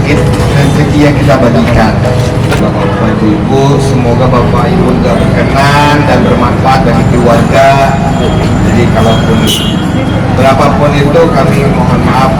rezeki yang kita bagikan. Bapak Ibu, semoga Bapak Ibu juga berkenan dan bermanfaat bagi keluarga. Jadi kalaupun berapapun itu kami mohon maaf.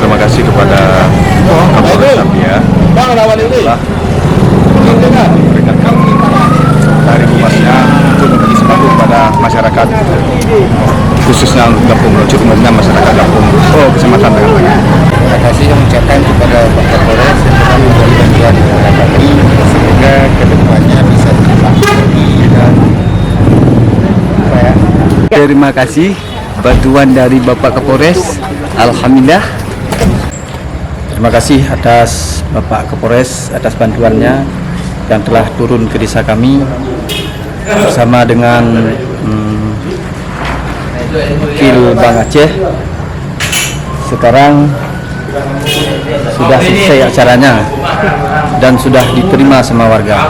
Terima kasih kepada Kapolres Zambia telah memberikan kami dari emasnya untuk memberi sembako kepada masyarakat, khususnya untuk Kampung Rocuk, umumnya masyarakat Kampung Kecamatan Tangan-Tangan. Terima kasih yang mengucapkan kepada Pak Kapolres yang telah memberi bantuan kepada kami, semoga kedepannya bisa dipakai dan Terima kasih bantuan dari Bapak Kapolres, alhamdulillah. Terima kasih atas Bapak Kapolres atas bantuannya yang telah turun ke desa kami bersama dengan Wakil Bang Aceh. Sekarang sudah selesai acaranya dan sudah diterima sama warga.